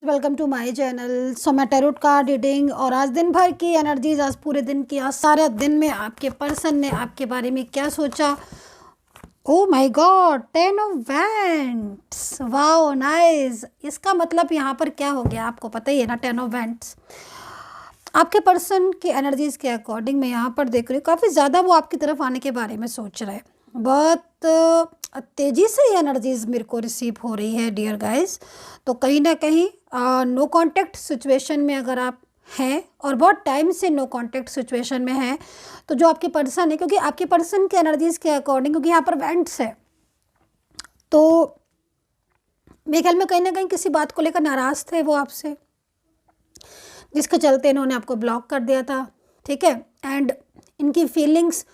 Welcome to my channel. So मैं tarot card reading और आज दिन भर की एनर्जीज, आज पूरे दिन की, आज सारे दिन में आपके पर्सन ने आपके बारे में क्या सोचा। Oh my God, 10 of wands, wow nice. इसका मतलब यहाँ पर क्या हो गया आपको पता ही है ना। 10 ऑफ वैंड्स आपके पर्सन की एनर्जीज के अकॉर्डिंग मैं यहाँ पर देख रही हूँ काफ़ी ज़्यादा वो आपकी तरफ आने के बारे में सोच रहे हैं। बहुत तेज़ी से ये एनर्जीज मेरे को रिसीव हो रही है डियर गाइस। तो कहीं ना कहीं नो कांटेक्ट सिचुएशन में अगर आप हैं और बहुत टाइम से नो कांटेक्ट सिचुएशन में हैं, तो जो आपके पर्सन है, क्योंकि आपके पर्सन के एनर्जीज के अकॉर्डिंग, क्योंकि यहाँ पर वेंट्स है, तो मेरे ख्याल में कहीं ना कहीं किसी बात को लेकर नाराज़ थे वो आपसे, जिसके चलते इन्होंने आपको ब्लॉक कर दिया था। ठीक है, एंड इनकी फीलिंग्स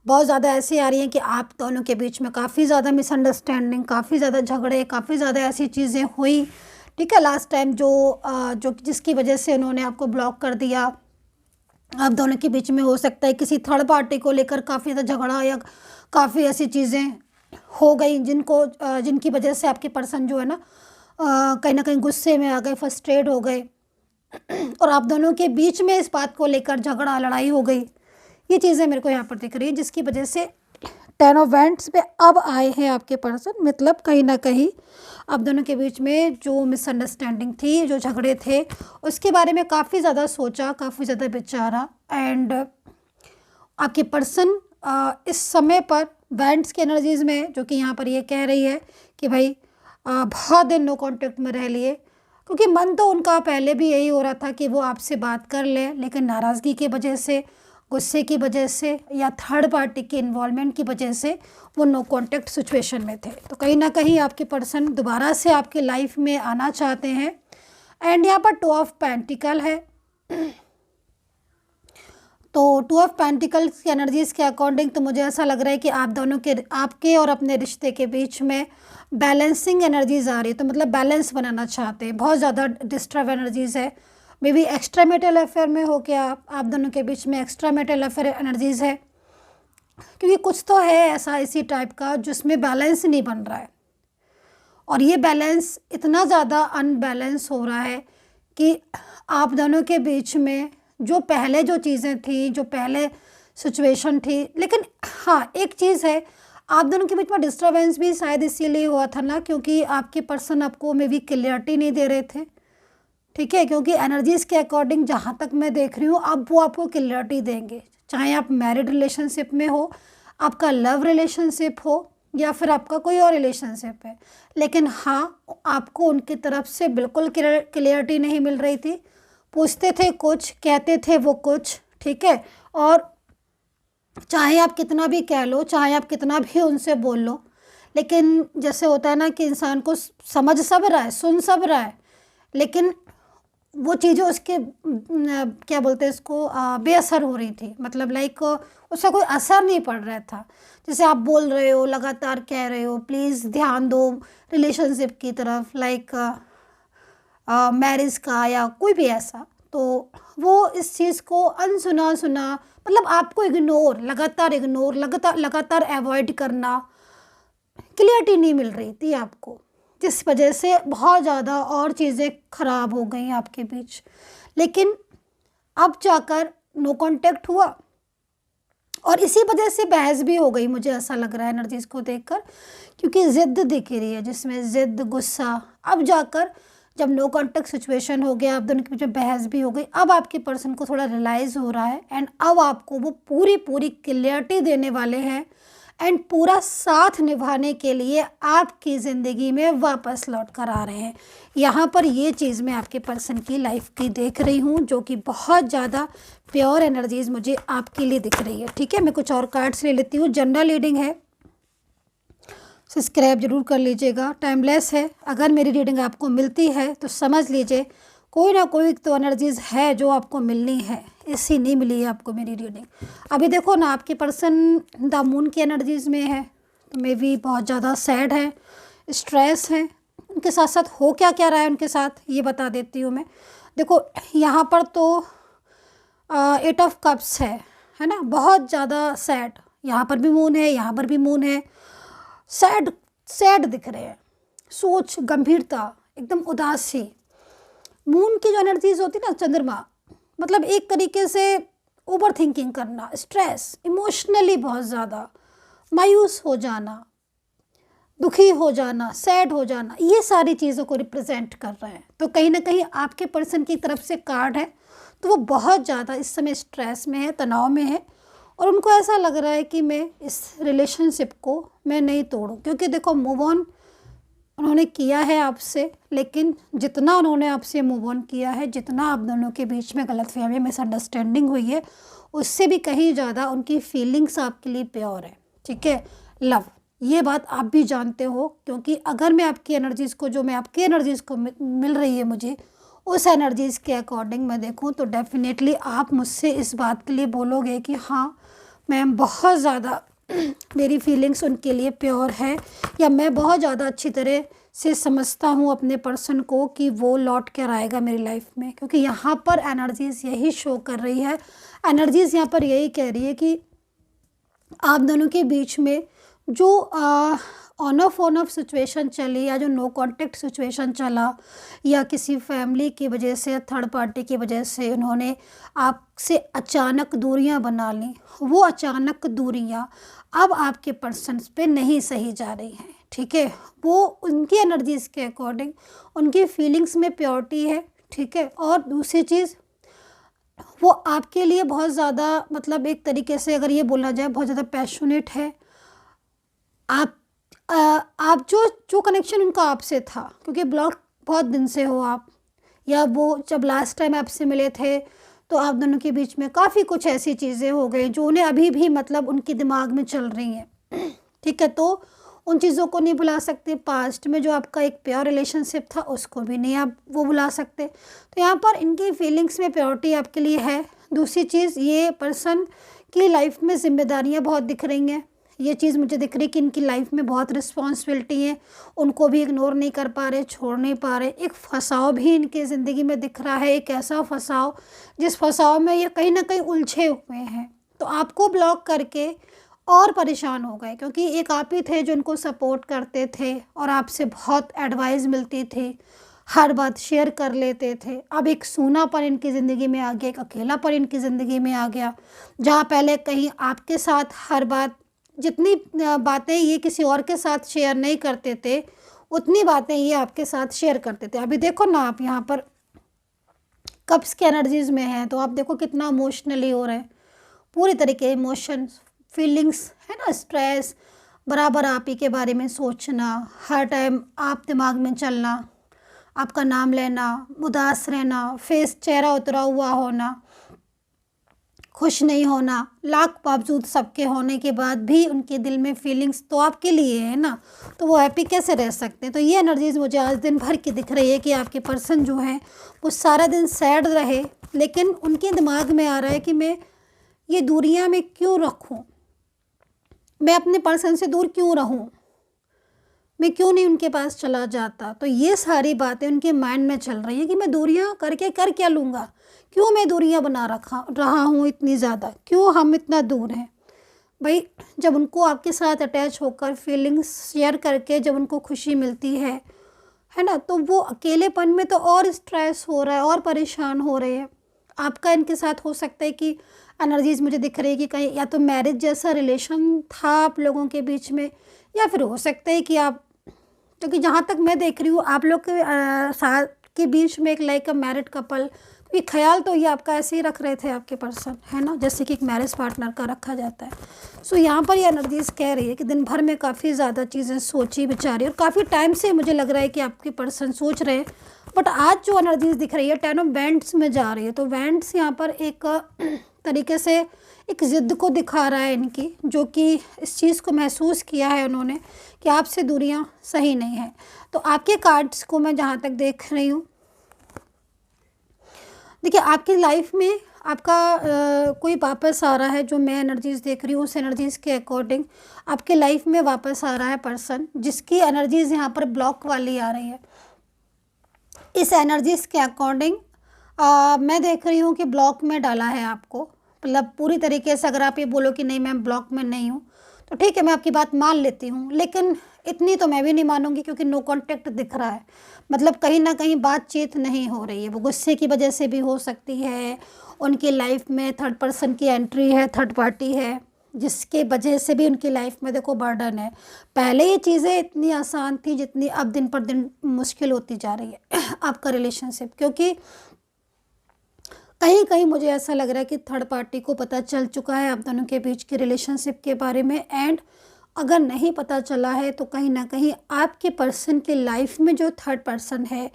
बहुत ज़्यादा ऐसी आ रही हैं कि आप दोनों के बीच में काफ़ी ज़्यादा मिसअंडरस्टैंडिंग, काफ़ी ज़्यादा झगड़े, काफ़ी ज़्यादा ऐसी चीज़ें हुई। ठीक है, लास्ट टाइम जो जिसकी वजह से उन्होंने आपको ब्लॉक कर दिया। आप दोनों के बीच में हो सकता है किसी थर्ड पार्टी को लेकर काफ़ी ज़्यादा झगड़ा या काफ़ी ऐसी चीज़ें हो गई जिनकी वजह से आपके पर्सन जो है ना कहीं ना कहीं गुस्से में आ गए, फ्रस्ट्रेट हो गए और आप दोनों के बीच में इस बात को लेकर झगड़ा, लड़ाई हो गई। ये चीज़ें मेरे को यहाँ पर दिख रही है, जिसकी वजह से 10 ऑफ वैंड्स पे अब आए हैं आपके पर्सन। मतलब कहीं ना कहीं आप दोनों के बीच में जो मिसअंडरस्टैंडिंग थी, जो झगड़े थे, उसके बारे में काफ़ी ज़्यादा सोचा, काफ़ी ज़्यादा विचारा। एंड आपके पर्सन इस समय पर वैंड्स की एनर्जीज़ में, जो कि यहाँ पर ये कह रही है कि भाई बहुत दिन नो कांटेक्ट में रह लिए, क्योंकि मन तो उनका पहले भी यही हो रहा था कि वो आपसे बात कर ले, लेकिन नाराज़गी की वजह से, गुस्से की वजह से या थर्ड पार्टी के इन्वॉल्वमेंट की वजह से वो नो कांटेक्ट सिचुएशन में थे। तो कहीं ना कहीं आपके पर्सन दोबारा से आपकी लाइफ में आना चाहते हैं। एंड यहाँ पर 2 ऑफ पेंटिकल है, तो 2 ऑफ पेंटिकल्स की एनर्जीज़ के अकॉर्डिंग तो मुझे ऐसा लग रहा है कि आप दोनों के, आपके और अपने रिश्ते के बीच में बैलेंसिंग एनर्जीज आ रही है। तो मतलब बैलेंस बनाना चाहते हैं, बहुत ज़्यादा डिस्टर्ब एनर्जीज़ है। May be extra metal affair में हो क्या, आप दोनों के बीच में एक्स्ट्रा मेटल अफेयर एनर्जीज़ है, क्योंकि कुछ तो है ऐसा इसी टाइप का जिसमें बैलेंस नहीं बन रहा है। और ये बैलेंस इतना ज़्यादा अनबैलेंस हो रहा है कि आप दोनों के बीच में जो पहले जो चीज़ें थी, जो पहले सिचुएशन थी, लेकिन हाँ एक चीज़ है, आप दोनों के बीच में डिस्टर्बेंस भी शायद इसीलिए हुआ था ना, क्योंकि आपके पर्सन आपको मे बी क्लियरिटी नहीं दे रहे थे। ठीक है, क्योंकि एनर्जीज़ के अकॉर्डिंग जहाँ तक मैं देख रही हूँ, अब वो आपको क्लियरिटी देंगे, चाहे आप मैरिड रिलेशनशिप में हो, आपका लव रिलेशनशिप हो, या फिर आपका कोई और रिलेशनशिप है। लेकिन हाँ, आपको उनकी तरफ से बिल्कुल क्लियरिटी नहीं मिल रही थी। पूछते थे कुछ, कहते थे वो कुछ। ठीक है, और चाहे आप कितना भी कह लो, चाहे आप कितना भी उनसे बोल लो, लेकिन जैसे होता है ना कि इंसान को समझ सब रहा है, सुन सब रहा है, लेकिन वो चीज़ें उसके क्या बोलते हैं इसको, बेअसर हो रही थी। मतलब लाइक उसका कोई असर नहीं पड़ रहा था। जैसे आप बोल रहे हो, लगातार कह रहे हो प्लीज़ ध्यान दो रिलेशनशिप की तरफ, लाइक मैरिज का या कोई भी ऐसा, तो वो इस चीज़ को अनसुना सुना, मतलब आपको इग्नोर, लगातार अवॉइड करना, क्लियरिटी नहीं मिल रही थी आपको, जिस वजह से बहुत ज़्यादा और चीज़ें ख़राब हो गई आपके बीच। लेकिन अब जाकर नो कांटेक्ट हुआ और इसी वजह से बहस भी हो गई, मुझे ऐसा लग रहा है एनर्जीज़ को देखकर, क्योंकि ज़िद्द दिख रही है, जिसमें ज़िद्द, गुस्सा। अब जाकर जब नो कांटेक्ट सिचुएशन हो गया, आप दोनों के बीच में बहस भी हो गई, अब आपके पर्सन को थोड़ा रियलाइज़ हो रहा है एंड अब आपको वो पूरी क्लियरिटी देने वाले हैं एंड पूरा साथ निभाने के लिए आपकी ज़िंदगी में वापस लौट कर आ रहे हैं। यहाँ पर ये चीज़ मैं आपके पर्सन की लाइफ की देख रही हूँ, जो कि बहुत ज़्यादा प्योर एनर्जीज़ मुझे आपके लिए दिख रही है। ठीक है, मैं कुछ और कार्ड्स ले लेती हूँ। जनरल रीडिंग है, सब्सक्राइब जरूर कर लीजिएगा, टाइमलेस है। अगर मेरी रीडिंग आपको मिलती है तो समझ लीजिए कोई ना कोई तो एनर्जीज़ है जो आपको मिलनी है, ऐसी नहीं मिली है आपको मेरी रीडिंग। अभी देखो ना, आपके पर्सन द मून की एनर्जीज़ में है, तो मे भी बहुत ज़्यादा सैड है, स्ट्रेस है। उनके साथ साथ हो क्या क्या रहा है उनके साथ, ये बता देती हूँ मैं। देखो यहाँ पर तो 8 ऑफ कप्स है ना, बहुत ज़्यादा सैड। यहाँ पर भी मून है, यहाँ पर भी मून है। सैड सैड दिख रहे हैं, सोच, गंभीरता, एकदम उदासी। मून की जो एनर्जीज होती है ना, चंद्रमा, मतलब एक तरीके से ओवर थिंकिंग करना, स्ट्रेस, इमोशनली बहुत ज़्यादा मायूस हो जाना, दुखी हो जाना, सैड हो जाना, ये सारी चीज़ों को रिप्रेजेंट कर रहे हैं। तो कहीं ना कहीं आपके पर्सन की तरफ से कार्ड है, तो वो बहुत ज़्यादा इस समय स्ट्रेस में है, तनाव में है, और उनको ऐसा लग रहा है कि मैं इस रिलेशनशिप को मैं नहीं तोड़ूं, क्योंकि देखो मूव ऑन उन्होंने किया है आपसे, लेकिन जितना उन्होंने आपसे मूव ऑन किया है, जितना आप दोनों के बीच में गलतफहमी, मिसअंडरस्टैंडिंग हुई है, उससे भी कहीं ज़्यादा उनकी फीलिंग्स आपके लिए प्योर है। ठीक है, लव, ये बात आप भी जानते हो, क्योंकि अगर मैं आपकी एनर्जीज़ को, जो मैं आपकी एनर्जीज़ को मिल रही है मुझे, उस एनर्जीज़ के अकॉर्डिंग मैं देखूं तो डेफिनेटली आप मुझसे इस बात के लिए बोलोगे कि हाँ मैम, बहुत ज़्यादा मेरी फीलिंग्स उनके लिए प्योर है, या मैं बहुत ज़्यादा अच्छी तरह से समझता हूँ अपने पर्सन को कि वो लौट कर आएगा मेरी लाइफ में। क्योंकि यहाँ पर एनर्जीज़ यही शो कर रही है, एनर्जीज़ यहाँ पर यही कह रही है कि आप दोनों के बीच में जो ऑन ऑफ सिचुएशन चली, या जो नो कांटेक्ट सिचुएशन चला, या किसी फैमिली की वजह से, थर्ड पार्टी की वजह से उन्होंने आपसे अचानक दूरियां बना ली, वो अचानक दूरियां अब आपके पर्सन्स पे नहीं सही जा रही हैं। ठीक है, वो उनकी एनर्जीज़ के अकॉर्डिंग उनकी फीलिंग्स में प्योरिटी है। ठीक है, और दूसरी चीज़, वो आपके लिए बहुत ज़्यादा, मतलब एक तरीके से अगर ये बोला जाए, बहुत ज़्यादा पैशनेट है। आप जो जो कनेक्शन उनका आपसे था, क्योंकि ब्लॉक बहुत दिन से हो आप, या वो जब लास्ट टाइम आपसे मिले थे तो आप दोनों के बीच में काफ़ी कुछ ऐसी चीज़ें हो गई जो उन्हें अभी भी, मतलब उनके दिमाग में चल रही हैं। ठीक है, तो उन चीज़ों को नहीं भुला सकते। पास्ट में जो आपका एक प्योर रिलेशनशिप था उसको भी नहीं आप वो भुला सकते। तो यहाँ पर इनकी फीलिंग्स में प्योरिटी आपके लिए है। दूसरी चीज़, ये पर्सन की लाइफ में जिम्मेदारियाँ बहुत दिख रही हैं। ये चीज़ मुझे दिख रही है कि इनकी लाइफ में बहुत रिस्पॉन्सिबिलिटी है, उनको भी इग्नोर नहीं कर पा रहे, छोड़ नहीं पा रहे। एक फंसाव भी इनकी ज़िंदगी में दिख रहा है, एक ऐसा फंसाव जिस फंसाव में ये कहीं ना कहीं उलझे हुए हैं। तो आपको ब्लॉक करके और परेशान हो गए, क्योंकि एक आप ही थे जो उनको सपोर्ट करते थे और आपसे बहुत एडवाइस मिलती थी, हर बात शेयर कर लेते थे। अब एक सूनापन इनकी ज़िंदगी में आ गया, एक अकेलापन इनकी ज़िंदगी में आ गया, जहाँ पहले कहीं आपके साथ हर बात, जितनी बातें ये किसी और के साथ शेयर नहीं करते थे, उतनी बातें ये आपके साथ शेयर करते थे। अभी देखो ना, आप यहाँ पर कप्स की एनर्जीज़ में हैं, तो आप देखो कितना इमोशनली हो रहे हैं, पूरी तरीके इमोशंस, फीलिंग्स है ना, स्ट्रेस, बराबर आप ही के बारे में सोचना, हर टाइम आप दिमाग में चलना, आपका नाम लेना, उदास रहना, फेस चेहरा उतरा हुआ होना, खुश नहीं होना, लाख बावजूद सबके होने के बाद भी उनके दिल में फीलिंग्स तो आपके लिए है ना, तो वो हैप्पी कैसे रह सकते हैं। तो ये एनर्जीज़ मुझे आज दिन भर की दिख रही है कि आपके पर्सन जो है वो सारा दिन सैड रहे, लेकिन उनके दिमाग में आ रहा है कि मैं ये दूरियां मैं क्यों रखूं, मैं अपने पर्सन से दूर क्यों रहूं, मैं क्यों नहीं उनके पास चला जाता। तो ये सारी बातें उनके माइंड में चल रही है कि मैं दूरियां करके कर क्या लूँगा, क्यों मैं दूरियां बना रहा हूँ इतनी ज़्यादा, क्यों हम इतना दूर हैं। भाई, जब उनको आपके साथ अटैच होकर फीलिंग्स शेयर करके जब उनको खुशी मिलती है ना, तो वो अकेलेपन में तो और स्ट्रेस हो रहा है और परेशान हो रहे हैं। आपका इनके साथ हो सकता है कि एनर्जीज़ मुझे दिख रही है कि कहीं या तो मैरिज जैसा रिलेशन था आप लोगों के बीच में, या फिर हो सकता है कि आप, क्योंकि जहाँ तक मैं देख रही हूँ आप लोग के साथ के बीच में एक लाइक अ मैरिड कपल, क्योंकि ख्याल तो ये आपका ऐसे ही रख रहे थे आपके पर्सन, है ना, जैसे कि एक मैरिज पार्टनर का रखा जाता है। सो यहाँ पर ये एनर्जीज़ कह रही है कि दिन भर में काफ़ी ज़्यादा चीज़ें सोची विचारी, और काफ़ी टाइम से मुझे लग रहा है कि आपके पर्सन सोच रहे हैं। बट आज जो एनर्जीज़ दिख रही है 10 ऑफ वैंड्स में जा रही है, तो वैंड्स यहाँ पर एक तरीके से एक ज़िद्द को दिखा रहा है इनकी, जो कि इस चीज़ को महसूस किया है उन्होंने कि आपसे दूरियां सही नहीं है। तो आपके कार्ड्स को मैं जहाँ तक देख रही हूँ, देखिए आपकी लाइफ में आपका कोई वापस आ रहा है, जो मैं एनर्जीज़ देख रही हूँ उस एनर्जीज़ के अकॉर्डिंग आपके लाइफ में वापस आ रहा है पर्सन, जिसकी एनर्जीज़ यहाँ पर ब्लॉक वाली आ रही है। इस एनर्जीज़ के अकॉर्डिंग मैं देख रही हूँ कि ब्लॉक में डाला है आपको, मतलब पूरी तरीके से। अगर आप ये बोलो कि नहीं मैं ब्लॉक में नहीं हूँ, तो ठीक है, मैं आपकी बात मान लेती हूँ, लेकिन इतनी तो मैं भी नहीं मानूंगी, क्योंकि नो कांटेक्ट दिख रहा है। मतलब कहीं ना कहीं बातचीत नहीं हो रही है। वो गुस्से की वजह से भी हो सकती है, उनकी लाइफ में थर्ड पर्सन की एंट्री है, थर्ड पार्टी है, जिसके वजह से भी उनकी लाइफ में देखो बर्डन है। पहले ये चीज़ें इतनी आसान थी जितनी अब दिन पर दिन मुश्किल होती जा रही है आपका रिलेशनशिप। क्योंकि कहीं कहीं मुझे ऐसा लग रहा है कि थर्ड पार्टी को पता चल चुका है आप दोनों के बीच के रिलेशनशिप के बारे में। एंड अगर नहीं पता चला है तो कहीं ना कहीं आपके पर्सन की लाइफ में जो थर्ड पर्सन है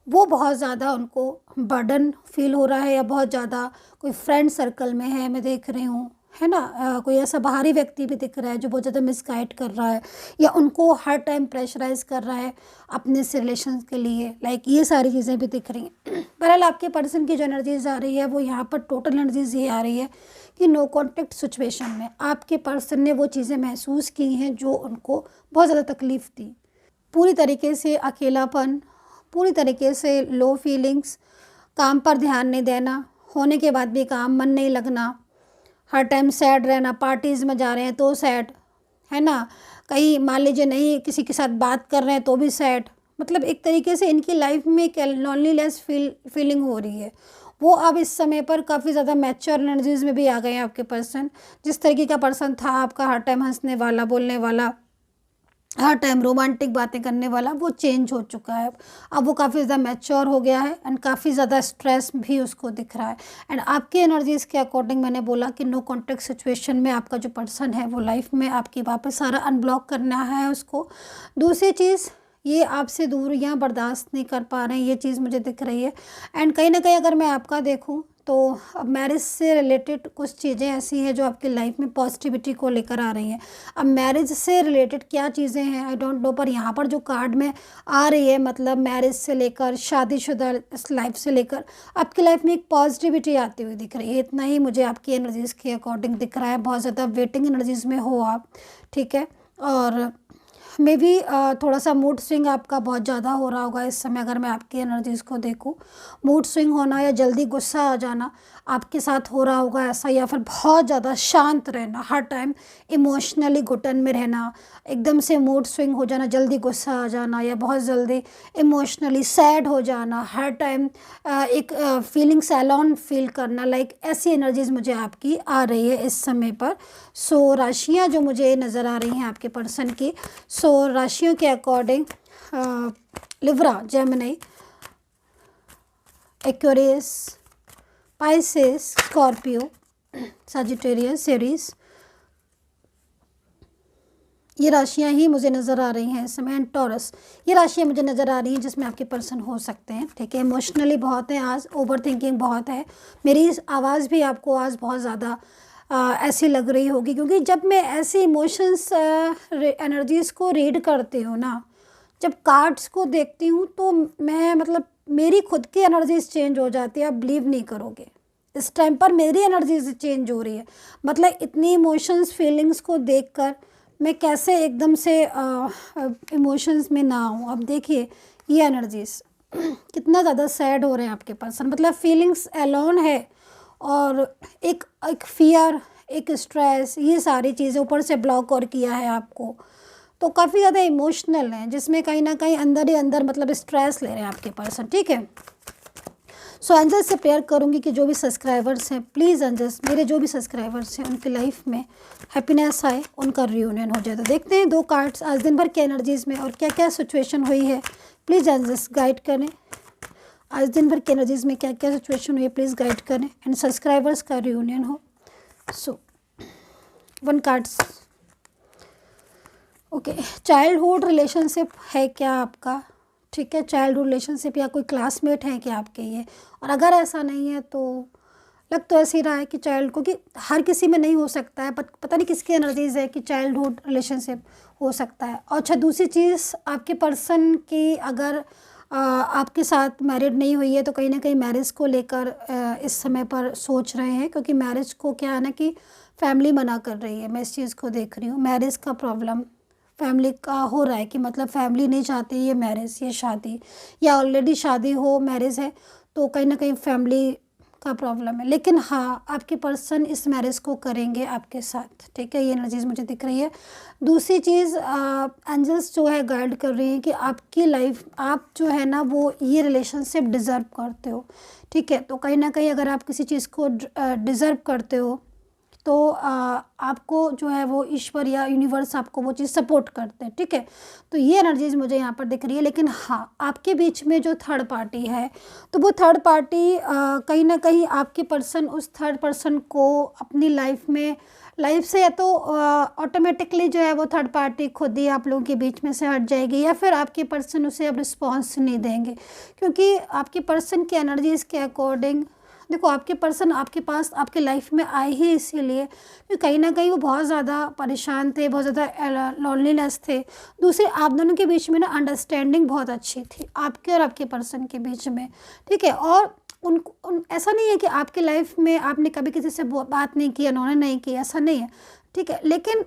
वो बहुत ज़्यादा उनको बर्डन फील हो रहा है, या बहुत ज़्यादा कोई फ्रेंड सर्कल में है, मैं देख रही हूँ, है ना। कोई ऐसा बाहरी व्यक्ति भी दिख रहा है जो बहुत ज़्यादा मिसगाइड कर रहा है, या उनको हर टाइम प्रेशराइज कर रहा है अपने से रिलेशन के लिए। लाइक ये सारी चीज़ें भी दिख रही हैं। बहरहाल आपके पर्सन की जो एनर्जीज आ रही है वो यहाँ पर टोटल एनर्जीज ये आ रही है कि नो कॉन्टेक्ट सिचुएशन में आपके पर्सन ने वो चीज़ें महसूस की हैं जो उनको बहुत ज़्यादा तकलीफ़ दी। पूरी तरीके से अकेलापन, पूरी तरीके से लो फीलिंग्स, काम पर ध्यान नहीं देना, होने के बाद भी काम मन नहीं लगना, हर टाइम सैड रहना, पार्टीज़ में जा रहे हैं तो सैड, है ना, कहीं मान लीजिए नहीं किसी के साथ बात कर रहे हैं तो भी सैड। मतलब एक तरीके से इनकी लाइफ में एक लॉनलीनेस फीलिंग हो रही है। वो अब इस समय पर काफ़ी ज़्यादा मैच्योर एनर्जीज़ में भी आ गए हैं आपके पर्सन। जिस तरीके का पर्सन था आपका, हर टाइम हंसने वाला, बोलने वाला, हर टाइम रोमांटिक बातें करने वाला, वो चेंज हो चुका है। अब वो काफ़ी ज़्यादा मैच्योर हो गया है एंड काफ़ी ज़्यादा स्ट्रेस भी उसको दिख रहा है। एंड आपकी एनर्जीज़ के अकॉर्डिंग मैंने बोला कि नो कॉन्टेक्ट सिचुएशन में आपका जो पर्सन है वो लाइफ में आपकी वापस सारा अनब्लॉक करना है उसको। दूसरी चीज़, ये आपसे दूरियां बर्दाश्त नहीं कर पा रहे हैं, ये चीज़ मुझे दिख रही है। एंड कहीं ना कहीं अगर मैं आपका देखूं तो अब मैरिज से रिलेटेड कुछ चीज़ें ऐसी हैं जो आपकी लाइफ में पॉजिटिविटी को लेकर आ रही हैं। अब मैरिज से रिलेटेड क्या चीज़ें हैं आई डोंट नो, पर यहाँ पर जो कार्ड में आ रही है मतलब मैरिज से लेकर शादीशुदा लाइफ से लेकर आपकी लाइफ में एक पॉजिटिविटी आती हुई दिख रही है। इतना ही मुझे आपकी एनर्जीज़ के अकॉर्डिंग दिख रहा है। बहुत ज़्यादा वेटिंग एनर्जीज़ में हो आप, ठीक है। और मे बी थोड़ा सा मूड स्विंग आपका बहुत ज़्यादा हो रहा होगा इस समय। अगर मैं आपकी एनर्जीज़ को देखूं, मूड स्विंग होना या जल्दी गुस्सा आ जाना आपके साथ हो रहा होगा ऐसा, या फिर बहुत ज़्यादा शांत रहना, हर टाइम इमोशनली घुटन में रहना, एकदम से मूड स्विंग हो जाना, जल्दी गुस्सा आ जाना, या बहुत जल्दी इमोशनली सैड हो जाना, हर टाइम एक फीलिंग सैलॉन फील करना। लाइक ऐसी एनर्जीज़ मुझे आपकी आ रही है इस समय पर। सो राशियाँ जो मुझे नज़र आ रही हैं आपके पर्सन की, सो राशियों के according Libra, Gemini, Aquarius, Pisces, Scorpio, Sagittarius, Aries, ये राशियां ही मुझे नज़र आ रही हैं इस समय। एंड टॉरस, ये राशियां मुझे नज़र आ रही हैं जिसमें आपके पर्सन हो सकते हैं, ठीक है। इमोशनली बहुत है आज, ओवर थिंकिंग बहुत है। मेरी आवाज़ भी आपको आज बहुत ज़्यादा ऐसी लग रही होगी, क्योंकि जब मैं ऐसी इमोशंस एनर्जीज़ को रीड करती हूँ ना, जब कार्ड्स को देखती हूँ तो मैं मतलब मेरी खुद की एनर्जीज चेंज हो जाती है। आप बिलीव नहीं करोगे, इस टाइम पर मेरी एनर्जीज चेंज हो रही है। मतलब इतनी इमोशंस फीलिंग्स को देखकर मैं कैसे एकदम से इमोशंस में ना आऊँ। अब देखिए ये एनर्जीज कितना ज़्यादा सैड हो रहे हैं आपके पर्सन, मतलब फीलिंग्स अलोन है, और एक एक फियर, एक स्ट्रेस, ये सारी चीज़ें ऊपर से ब्लॉक और किया है आपको। तो काफ़ी ज़्यादा इमोशनल हैं, जिसमें कहीं ना कहीं अंदर ही अंदर मतलब स्ट्रेस ले रहे हैं आपके पर्सन, ठीक है। सो एंजल से प्रेयर करूँगी कि जो भी सब्सक्राइबर्स हैं, प्लीज़ एंजल्स, मेरे जो भी सब्सक्राइबर्स हैं उनकी लाइफ में हैप्पीनेस आए, उनका रियूनियन हो जाए। तो देखते हैं 2 कार्ड्स आज दिन भर के एनर्जीज़ में और क्या क्या सिचुएशन हुई है। प्लीज़ एंजल्स गाइड करें, आज दिन भर के एनर्जीज़ में क्या क्या सिचुएशन हुई है, प्लीज़ गाइड करें, एंड सब्सक्राइबर्स का रियूनियन हो। सो 1 कार्ड्स, ओके। चाइल्डहुड रिलेशनशिप है क्या आपका, ठीक है। चाइल्डहुड रिलेशनशिप या कोई क्लासमेट है क्या आपके ये, और अगर ऐसा नहीं है तो लग तो ऐसे ही रहा है कि चाइल्ड को, कि हर किसी में नहीं हो सकता है, पता नहीं किसकी एनर्जीज है कि चाइल्डहुड रिलेशनशिप हो सकता है। और अच्छा दूसरी चीज़, आपके पर्सन की अगर आपके साथ मैरिड नहीं हुई है तो कहीं ना कहीं मैरिज को लेकर इस समय पर सोच रहे हैं, क्योंकि मैरिज को क्या है ना कि फैमिली मना कर रही है। मैं इस चीज़ को देख रही हूँ, मैरिज का प्रॉब्लम फैमिली का हो रहा है कि मतलब फैमिली नहीं चाहती ये मैरिज, ये शादी, या ऑलरेडी शादी हो मैरिज है तो कहीं ना कहीं फैमिली का प्रॉब्लम है, लेकिन हाँ आपके पर्सन इस मैरिज को करेंगे आपके साथ, ठीक है, ये एनर्जीज मुझे दिख रही है। दूसरी चीज़ एंजल्स जो है गाइड कर रही हैं कि आपकी लाइफ, आप जो है ना वो ये रिलेशनशिप डिज़र्व करते हो, ठीक है। तो कहीं ना कहीं अगर आप किसी चीज़ को डिज़र्व करते हो तो आपको जो है वो ईश्वर या यूनिवर्स आपको वो चीज़ सपोर्ट करते हैं, ठीक है। तो ये एनर्जीज मुझे यहाँ पर दिख रही है। लेकिन हाँ आपके बीच में जो थर्ड पार्टी है, तो वो थर्ड पार्टी कहीं ना कहीं आपके पर्सन उस थर्ड पर्सन को अपनी लाइफ से या तो ऑटोमेटिकली जो है वो थर्ड पार्टी खुद ही आप लोगों के बीच में से हट जाएगी, या फिर आपके पर्सन उसे अब रिस्पॉन्स नहीं देंगे, क्योंकि आपके पर्सन की एनर्जीज़ के अकॉर्डिंग देखो आपके पर्सन आपके पास आपके लाइफ में आए ही इसीलिए कि कहीं ना कहीं वो बहुत ज़्यादा परेशान थे, बहुत ज़्यादा लोनलीनेस थे। दूसरे आप दोनों के बीच में ना अंडरस्टैंडिंग बहुत अच्छी थी आपके और आपके पर्सन के बीच में, ठीक है। और ऐसा नहीं है कि आपके लाइफ में आपने कभी किसी से बात नहीं की, उन्होंने नहीं की, ऐसा नहीं है, ठीक है। लेकिन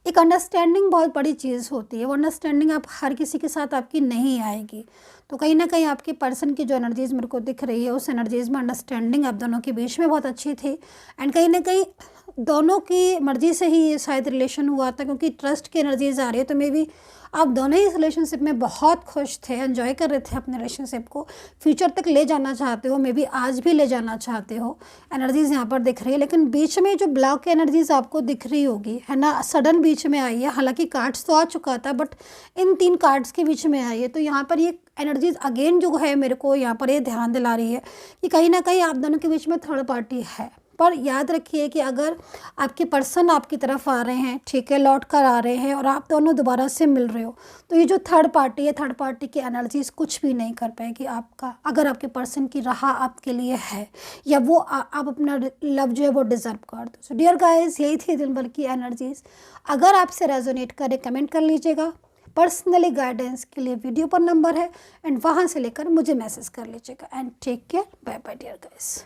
एक अंडरस्टैंडिंग बहुत बड़ी चीज़ होती है, वो अंडरस्टैंडिंग आप हर किसी के साथ आपकी नहीं आएगी। तो कहीं ना कहीं आपके पर्सन की जो एनर्जीज़ मेरे को दिख रही है, उस एनर्जीज़ में अंडरस्टैंडिंग आप दोनों के बीच में बहुत अच्छी थी, एंड कहीं ना कहीं दोनों की मर्ज़ी से ही ये शायद रिलेशन हुआ था, क्योंकि ट्रस्ट की एनर्जीज़ आ रही है। तो मे बी आप दोनों ही इस रिलेशनशिप में बहुत खुश थे, एंजॉय कर रहे थे अपने रिलेशनशिप को, फ्यूचर तक ले जाना चाहते हो, मे बी आज भी ले जाना चाहते हो, एनर्जीज़ यहाँ पर दिख रही है। लेकिन बीच में जो ब्लॉक एनर्जीज़ आपको दिख रही होगी है ना, सडन बीच में आई है, हालांकि कार्ड्स तो आ चुका था बट इन 3 कार्ड्स के बीच में आई है। तो यहाँ पर ये एनर्जीज़ अगेन जो है मेरे को यहाँ पर ये ध्यान दिला रही है कि कहीं ना कहीं आप दोनों के बीच में थर्ड पार्टी है। पर याद रखिए कि अगर आपके पर्सन आपकी तरफ आ रहे हैं, ठीक है, लौट कर आ रहे हैं और आप दोनों दोबारा से मिल रहे हो, तो ये जो थर्ड पार्टी है, थर्ड पार्टी की एनर्जीज कुछ भी नहीं कर पाएगी आपका, अगर आपके पर्सन की राह आपके लिए है या वो आप अपना लव जो है वो डिज़र्व कर दो। सो डियर गाइस, यही थी दिन भर की एनर्जीज। अगर आपसे रेजोनेट करे कमेंट कर लीजिएगा, पर्सनली गाइडेंस के लिए वीडियो पर नंबर है एंड वहाँ से लेकर मुझे मैसेज कर लीजिएगा। And take care, bye bye dear guys.